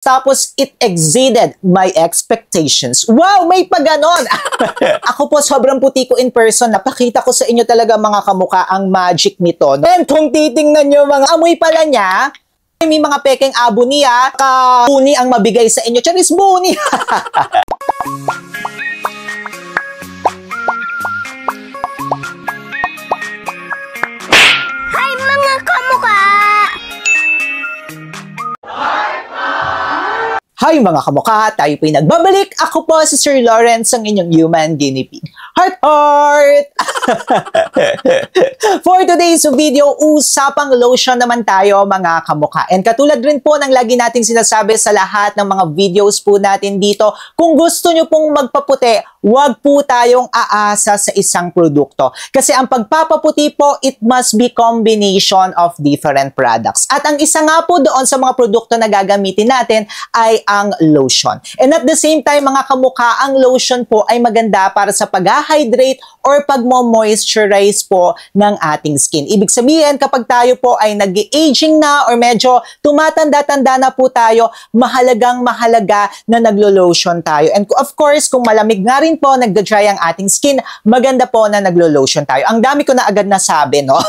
Tapos, it exceeded my expectations. Wow, may pa ganon! Ako po, sobrang puti ko in person. Napakita ko sa inyo talaga mga kamukha ang magic nito. And kung titingnan nyo mga amoy pala niya, may mga pekeng abo niya, ka-buni ang mabigay sa inyo. Charis buni! Hi mga kamukha! Hi mga kamukha, tayo po'y nagbabalik. Ako po si Sir Lawrence, ang inyong human guinea pig. Heart! For today's video, usapang lotion naman tayo mga kamukha. And katulad rin po ng lagi nating sinasabi sa lahat ng mga videos po natin dito, kung gusto nyo pong magpaputi, huwag po tayong aasa sa isang produkto. Kasi ang pagpapaputi po, it must be combination of different products. At ang isa nga po doon sa mga produkto na gagamitin natin ay ang lotion. And at the same time, mga kamukha, ang lotion po ay maganda para sa pag-hydrate or pag-moisturize po ng ating skin. Ibig sabihin, kapag tayo po ay nag-aging na or medyo tumatanda-tanda na po tayo, mahalagang-mahalaga na naglo-lotion tayo. And of course, kung malamig nga rin po, nagda-dry ang ating skin, maganda po na naglo-lotion tayo. Ang dami ko na agad nasabi, no?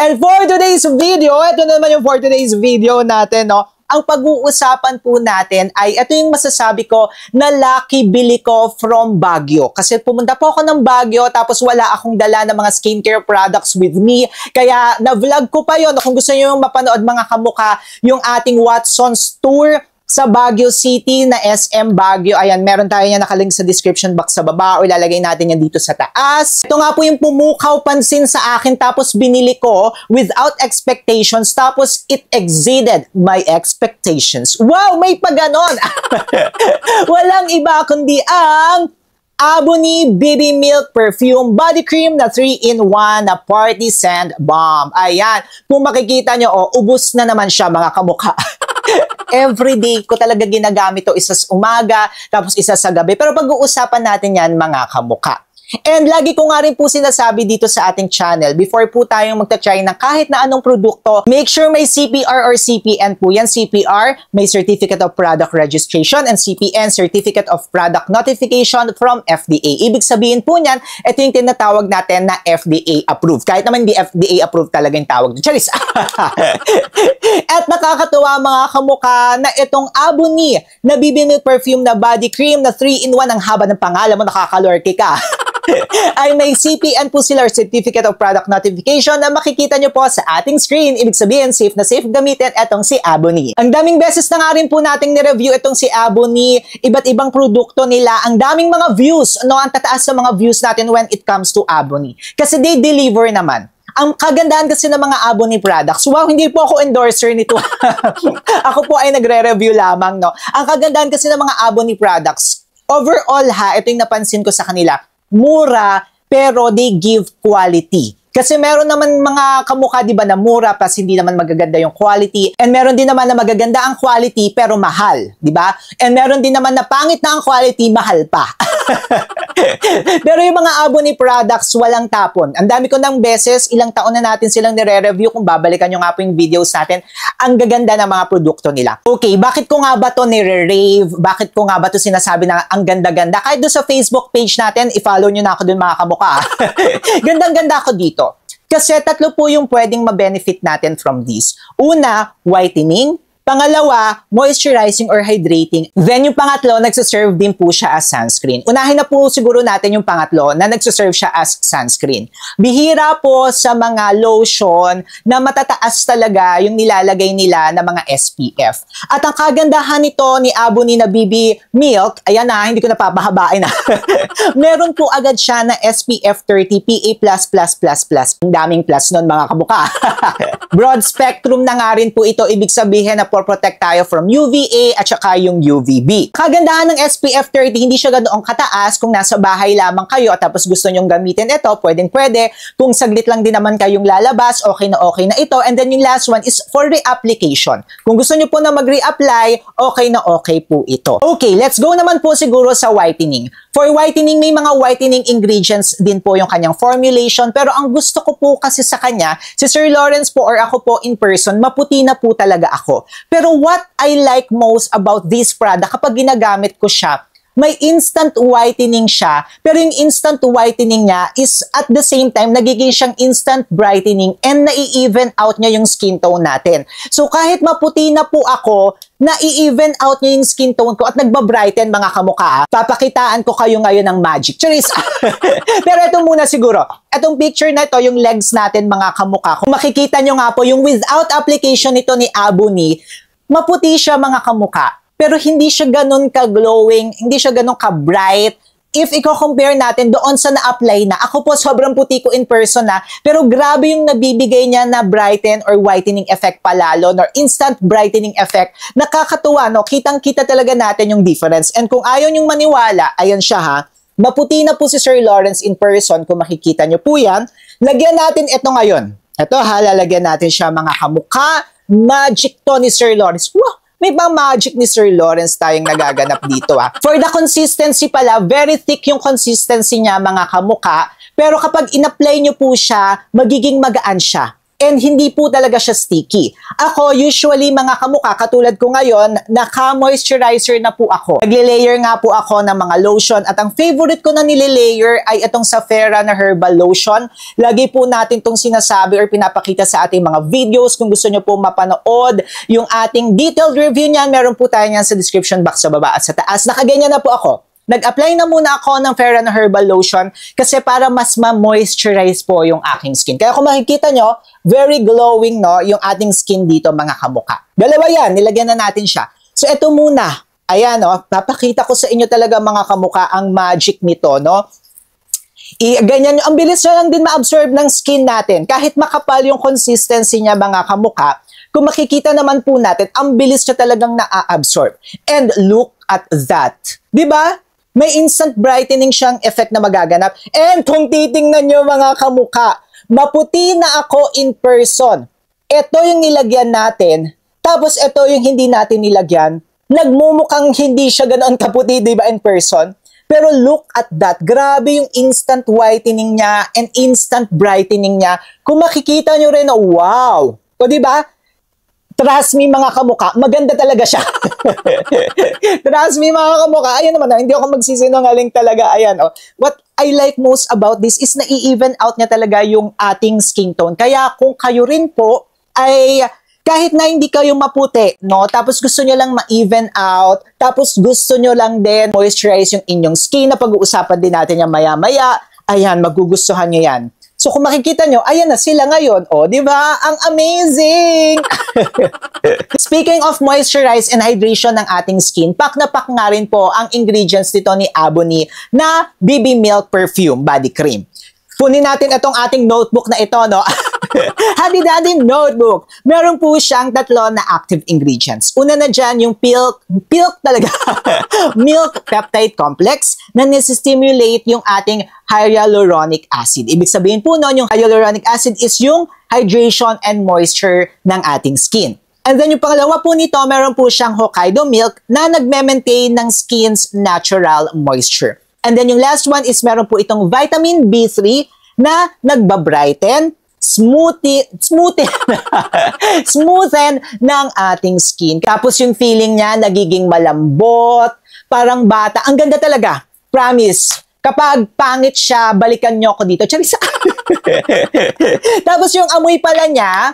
And for today's video, ito naman yung for today's video natin, no? Ang pag-uusapan po natin ay ito yung masasabi ko na lucky bili ko from Baguio. Kasi pumunta po ako ng Baguio tapos wala akong dala ng mga skincare products with me. Kaya na-vlog ko pa yon. Kung gusto nyo yung mapanood mga kamukha, yung ating Watson's Tour sa Baguio City na SM Baguio. Ayan, meron tayo yan nakalink sa description box sa baba o ilalagay natin yan dito sa taas. Ito nga po yung pumukaw pansin sa akin tapos binili ko without expectations tapos it exceeded my expectations. Wow, may pa ganon! Walang iba kundi ang Abony BB Milk Perfume Body Cream na 3-in-1 na Party Scent Bomb. Ayan, kung makikita nyo, ubos na naman siya mga kamukha. Everyday ko talaga ginagamit to, isa sa umaga, tapos isa sa gabi. Pero pag-uusapan natin yan mga kamukha. And lagi ko nga rin po sinasabi dito sa ating channel, before po tayong magta-try ng kahit na anong produkto, make sure may CPR or CPN po yan. CPR, may Certificate of Product Registration, and CPN, Certificate of Product Notification from FDA. Ibig sabihin po niyan, ito yung tinatawag natin na FDA approved. Kahit naman hindi FDA approved talaga yung tawag. Charis! At nakakatuwa mga kamukha na itong Abony na BB Milk Perfume na Body Cream na 3-in-1, ang haba ng pangalan mo, nakakalorky ka. Ay may CPN po sila or Certificate of Product Notification na makikita nyo po sa ating screen. Ibig sabihin, safe na safe gamitin itong si Abony. Ang daming beses na nga rin po nating ni-review itong si Abony, iba't ibang produkto nila. Ang daming mga views, no? Ang tataas sa mga views natin when it comes to Abony. Kasi they deliver naman. Ang kagandahan kasi ng mga Abony products, wow, hindi po ako endorser nito. Ako po ay nagre-review lamang, no? Ang kagandahan kasi ng mga Abony products, overall ha, ito yung napansin ko sa kanila, mura, pero they give quality. Kasi meron naman mga kamukha, di ba, na mura, pas hindi naman magaganda yung quality. And meron din naman na magaganda ang quality, pero mahal, di ba? And meron din naman na pangit na ang quality, mahal pa. Pero yung mga Abony products, walang tapon. Ang dami ko ng beses, ilang taon na natin silang nire-review. Kung babalikan nyo nga po yung videos natin, ang gaganda ng mga produkto nila. Okay, bakit ko nga ba to nire-rave? Bakit ko nga ba to sinasabi na ang ganda-ganda? Kahit doon sa Facebook page natin, i-follow nyo na ako doon mga kamukha. Gandang-ganda ako dito. Kasi tatlo po yung pwedeng ma-benefit natin from this. Una, whitening. Pangalawa, moisturizing or hydrating. Then yung pangatlo, nagsaserve din po siya as sunscreen. Unahin na po siguro natin yung pangatlo na nagsaserve siya as sunscreen. Bihira po sa mga lotion na matataas talaga yung nilalagay nila na mga SPF. At ang kagandahan nito ni Abony na BB Milk, ayan na, hindi ko napapahabain na. Meron po agad siya na SPF 30 PA++++. Ang daming plus nun mga kamukha. Broad spectrum na nga rin po ito. Ibig sabihin na protect tayo from UVA at saka yung UVB. Kagandahan ng SPF 30, hindi siya ganoong kataas kung nasa bahay lamang kayo at tapos gusto nyong gamitin ito, pwedeng-pwede. Kung saglit lang din naman kayong lalabas, okay na ito. And then yung last one is for reapplication. Kung gusto nyo po na mag-reapply, okay po ito. Okay, let's go naman po siguro sa whitening. For whitening, may mga whitening ingredients din po yung kanyang formulation. Pero ang gusto ko po kasi sa kanya, si Sir Lawrence po or ako po in person, maputi na po talaga ako. Pero what I like most about this product, kapag ginagamit ko siya, may instant whitening siya, pero yung instant whitening niya is at the same time, nagiging siyang instant brightening and nai-even out niya yung skin tone natin. So kahit maputi na po ako, nai-even out niya yung skin tone ko at nagbabrighten mga kamukha. Papakitaan ko kayo ngayon ng magic. Charis! Pero ito muna siguro. Itong picture na ito, yung legs natin mga kamukha. Kung makikita nyo nga po, yung without application nito ni Abony, maputi siya mga kamukha. Pero hindi siya ganun ka-glowing, hindi siya ganun ka-bright. If i-compare natin doon sa na-apply na, ako po sobrang puti ko in person na, pero grabe yung nabibigay niya na brighten or whitening effect palalo, or instant brightening effect. Nakakatuwa, no? Kitang-kita talaga natin yung difference. And kung ayaw yung maniwala, ayan siya ha, maputi na po si Sir Lawrence in person, kung makikita nyo po yan. Lagyan natin ito ngayon. Ito ha, lalagyan natin siya mga kamukha. Magic to ni Sir Lawrence. Wow! May bang magic ni Sir Lawrence tayong nagaganap dito ha. For the consistency pala, very thick yung consistency niya mga kamukha. Pero kapag in-apply nyo po siya, magiging magaan siya. And hindi po talaga siya sticky. Ako, usually mga kamukha, katulad ko ngayon, naka-moisturizer na po ako. Nagle-layer nga po ako ng mga lotion. At ang favorite ko na nile-layer ay itong Safera na herbal lotion. Lagi po natin itong sinasabi or pinapakita sa ating mga videos. Kung gusto nyo po mapanood yung ating detailed review niyan, meron po tayo niyan sa description box sa baba at sa taas. Nakaganyan na po ako. Nag-apply na muna ako ng Fera na herbal lotion kasi para mas ma-moisturize po yung aking skin. Kaya kung makikita nyo, very glowing no, yung ating skin dito mga kamukha. Dalawa yan, nilagyan na natin siya. So ito muna, ayan no, napakita ko sa inyo talaga mga kamukha ang magic nito no. Ganyan, ang bilis na lang din ma-absorb ng skin natin. Kahit makapal yung consistency niya mga kamukha, kung makikita naman po natin, ang bilis niya talagang na-absorb. And look at that. Diba? May instant brightening siyang effect na magaganap. And kung titingnan nyo mga kamukha, maputi na ako in person. Ito yung nilagyan natin, tapos ito yung hindi natin nilagyan. Nagmumukhang hindi siya ganoon kaputi, di ba, in person? Pero look at that. Grabe yung instant whitening niya and instant brightening niya. Kung makikita nyo rin, wow! O di ba? Trust me mga kamukha, maganda talaga siya. Trust me mga kamukha, ayan naman, hindi ako magsisinungaling talaga, ayan. Oh. What I like most about this is na-even out niya talaga yung ating skin tone. Kaya kung kayo rin po ay kahit na hindi kayo maputi, no, tapos gusto nyo lang ma-even out, tapos gusto nyo lang din moisturize yung inyong skin, na pag-uusapan din natin yan maya-maya, ayan, magugustuhan nyo yan. So kung makikita nyo, ayan na sila ngayon. O, di ba? Ang amazing! Speaking of moisturize and hydration ng ating skin, pak na pak nga rin po ang ingredients nito ni Abony na BB Milk Perfume Body Cream. Punin natin itong ating notebook na ito, no? Hadi-dadi notebook. Meron po siyang 3 na active ingredients. Una na dyan, yung milk talaga. Milk peptide complex na nisi-stimulate yung ating hyaluronic acid. Ibig sabihin po nun, yung hyaluronic acid is yung hydration and moisture ng ating skin. And then yung pangalawa po nito, meron po siyang Hokkaido milk na nagme-maintain ng skin's natural moisture. And then yung last one is meron po itong vitamin B3 na nagbabrighten, smoothen ng ating skin. Tapos yung feeling niya nagiging malambot, parang bata. Ang ganda talaga. Promise. Kapag pangit siya, balikan nyo ako dito. Charisa. Tapos yung amoy pala niya,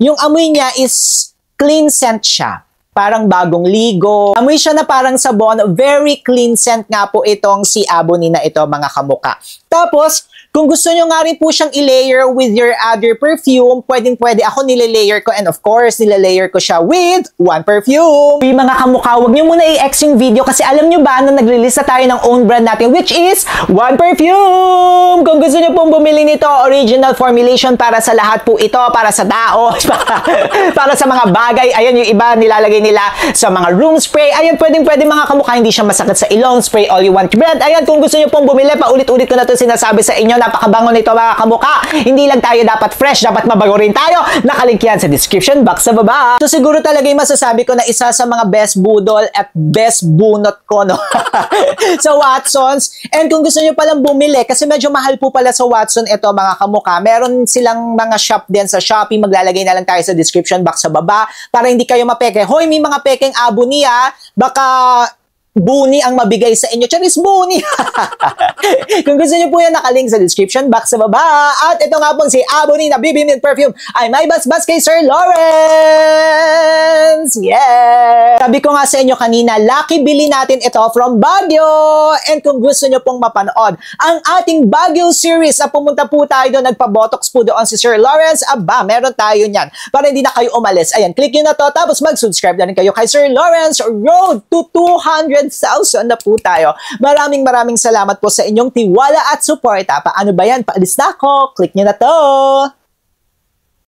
yung amoy niya is clean scent siya. Parang bagong ligo. Amoy siya na parang sabon. Very clean scent nga po itong si Abony na ito mga kamukha. Tapos, kung gusto nyo nga rin po siyang i-layer with your other perfume, pwedeng-pwede ako nile-layer ko. And of course, nile-layer ko siya with one perfume. Uy, mga kamukha, huwag nyo muna i-ex yung video kasi alam nyo ba na nag-release na tayo ng own brand natin, which is one perfume! Kung gusto nyo pong bumili nito, original formulation para sa lahat po ito, para sa tao, para sa mga bagay. Ayan, yung iba nilalagay nila sa mga room spray. Ayan, pwedeng-pwede mga kamukha, hindi siya masakit sa ilong, spray all you want brand. Ayan, kung gusto nyo pong bumili, paulit-ulit ko na to sinasabi sa inyo, napakabango nito mga kamukha. Hindi lang tayo dapat fresh, dapat mabango rin tayo. Nakalink yan sa description box sa baba. So siguro talaga yung masasabi ko na isa sa mga best budol at best bunot ko, no? Sa Watsons. And kung gusto nyo palang bumili, kasi medyo mahal po pala sa Watson ito mga kamukha. Meron silang mga shop din sa Shopee. Maglalagay na lang tayo sa description box sa baba para hindi kayo mapeke. Hoy, may mga pekeng abo niya. Baka Buni ang mabigay sa inyo. Charis Buni! Kung gusto nyo po yan, nakalink sa description box sa baba. At ito nga po si Aboni na BB Mint Perfume ay may basbas kay Sir Lawrence! Yeah! Sabi ko nga sa inyo kanina, lucky bili natin ito from Baguio. And kung gusto nyo pong mapanood ang ating Baguio series, pumunta po tayo doon, nagpa-botox po doon si Sir Lawrence. Aba, meron tayo niyan. Para hindi na kayo umalis. Ayan, click nyo na to. Tapos mag-subscribe na rin kayo kay Sir Lawrence. Road to 200,000 na po tayo. Maraming salamat po sa inyong tiwala at suporta. Paano ba yan? Paalis na ako. Click nyo na to.